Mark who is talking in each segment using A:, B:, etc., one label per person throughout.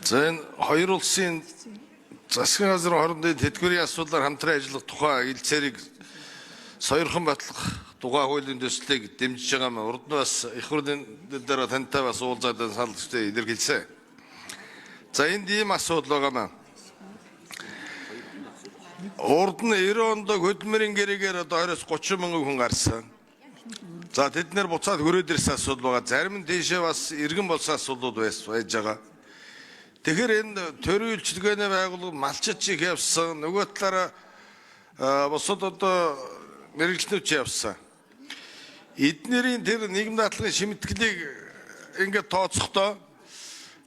A: За энэ хоёр улсын засгийн газрын хоорондын тэтгэврийн асуудлаар хамтран ажиллах тухай илцээрийг сойрхон батлах тухай хуулийн төслийг дэмжиж байгаа маа. Урд нь бас их хурлын дээр тантай бас уулзаад саналчтай илэрхийлсэн. За энд ийм асуудал байгаа маа. Урд нь 90 онд хөдөлмөрийн гэрээгээр одоо 20-30 мянган хүн гарсан. За тэд нэр буцаад хөрөөд ирсэн асуудал байгаа. Зарим нь тийшээ бас иргэн болсон асуудлууд байж байгаа. Тэгэхээр энэ төрийн үйлчилгээний байгууллага малчид чих явсан, нөгөө талаараа босод одоо мэрэгчлэнүүч явсан. Эднэрийн тэр нийгэм даатлагын шимтгэлийг ингээд тооцохдоо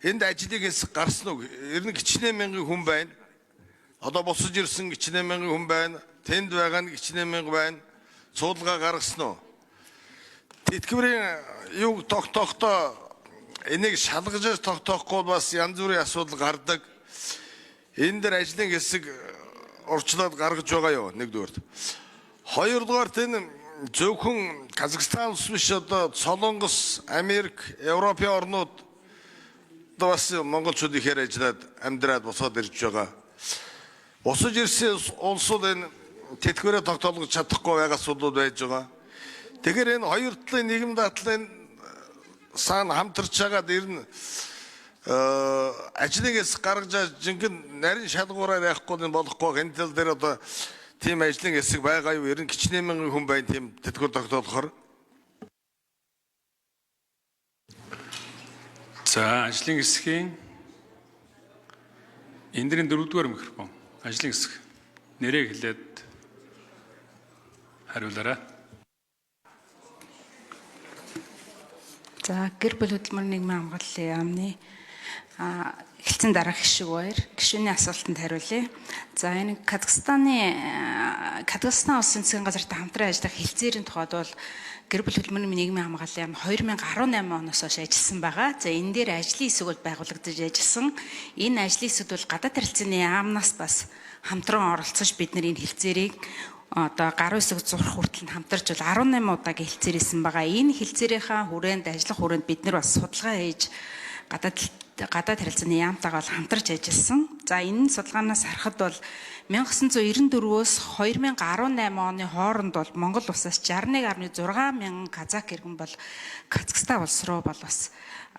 A: энд ажлыг хэсэг гарсан уу? Ер нь гिचнээ мянган хүн байна. Одоо босож ирсэн гिचнээ мянган хүн байна. Тэнд байгаа нь гिचнээ мянган байна. Цуулга гаргасан уу? Тэтгэврийн юг тогтохдоо энийг шалгаж тогтоохгүй бас янз бүрийн асуудал гардаг. Энэ дээр ажлын хэсэг урьдчилаад гаргаж байгаа юу? Нэгдүгээр. Хоёрдугаар энэ зөвхөн Казахстан улс биш одоо Солонгос, Америк, Европын орнууд бас монголчууд ихээр ажиллаад амьдраад босоод ирж байгаа. Босож ирсэн улсууд энэ тэтгэврээ тогтоолгож чадахгүй байгаа асуудлууд байж байгаа. Тэгэхээр энэ хоёр талын нийгэм дадлын сан хамтарч байгаад ер нь ажлын хэсэг гаргаж жинхэнэ нарийн шалгуураар явахгүй болохгүй. Энэ тал дээр одоо тийм ажлын хэсэг байгаа юу? Ер нь гिचнээ мянган хүн байна тийм тэтгэвэр тогтоолохоор.
B: За ажлын хэсгийн эндэрийн 4-р микрофон. Ажлын хэсэг нэрээ хэлээд хариулаарай.
C: За гэр бүл хөдөлмөрийн нийгмийн хамгааллын яамны эхэлсэн дараах гишүүг баяр гишүүний асуултанд хариулъя. За энэ Казахстан улсын засгийн газартай хамтран ажиллах хэлцээрийн тухайд бол гэр бүл хөдөлмөрийн нийгмийн хамгааллын яам 2018 оноос хойш ажилласан байгаа. За энэ дээр ажлын хэсэг бол байгуулагдаж ажилласан. Энэ ажлын хэсэгт бол гадаад харилцааны яамнаас бас хамтран оролцож бид нар энэ хэлцээрийг одоо гаруй хэсэг зурх хүртэл хамтарч бол 18 удаагийн хэлцээрсэн байгаа. Энэ хэлцээрийнхаа хүрээнд ажиллах хүрээнд бид нар бас судалгаа хийж гадаад харилцааны яамтайгаа бол хамтарч ажилласан. За энэ судалгаанаас харахад бол 1994-өөс 2018 оны хооронд бол Монгол улсаас 61.6 мянган казак иргэн бол Казахстан улс руу бол бас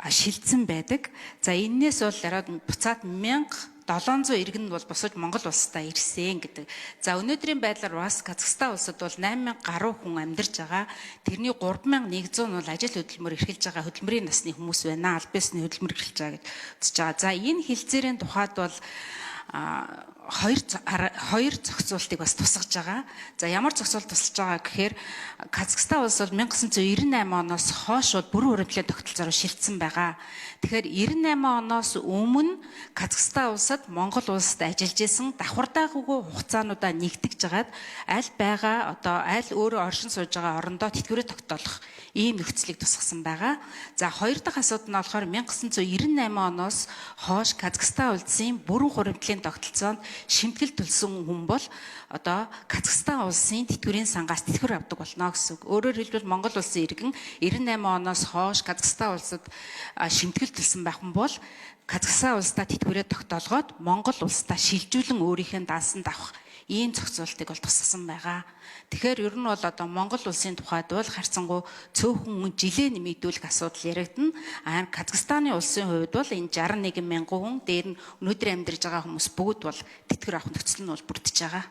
C: шилжсэн байдаг. За энээс бол дараад буцаад 1700 иргэн бол босож Монгол улстай ирсэн гэдэг. За өнөөдрийн байдлаар бас Казахстан улсад бол 8000 гаруй хүн амьдарч байгаа. Тэрний 3100 нь бол ажил хөдөлмөр эрхэлж байгаа хөдөлмөрийн насны хүмүүс байна. Аль биесний хөдөлмөр эрхэлж байгаа гэж үзэж байгаа. За энэ хэлцээрийн тухайд бол хоёр зохицуултыг бас тусгаж байгаа. За ямар зохицуулт тусалж байгаа гэхээр Казахстан улс бол 1998 оноос хойш бол бүрэн хуримтлалын тогтолцоороо шилжсэн байгаа. Тэгэхээр 98 оноос өмнө Казахстан улсад Монгол улсад ажиллаж исэн давхардаагүй хугацаануудаа нэгтгэж жагаад аль өөрөө оршин сууж байгаа орондоо тэтгэврээ тогтоолох ийм нөхцөлийг тусгасан байгаа. За хоёр дахь асуудал нь болохоор 1998 оноос хойш Казахстан улсын бүрэн хуримтлалын тогтолцоонд шимтгэл төлсөн хүн бол одоо Казахстан улсын тэтгэврийн сангаас тэтгэвэр авдаг болно гэсэн үг. Өөрөөр хэлбэл Монгол улсын иргэн 98 оноос хойш Казахстан улсад шимтгэл төлсөн байх юм бол Казахстан улстай тэтгэврээ тогтоолгоод Монгол улстай шилжүүлэн өөрийнхөө даасанд авах ийм зохицуултыг бол тусгасан байгаа. Тэгэхээр ер нь бол одоо Монгол улсын тухайд бол харьцангуй цөөхөн жилээ нэмэгдүүлэх асуудал яригдана. Казахстаны улсын хувьд бол энэ 61 мянган хүн дээр нь өнөөдөр амьдарч байгаа хүмүүс бүгд бол тэтгэвэр авах нөхцөл нь бол бүрдэж байгаа.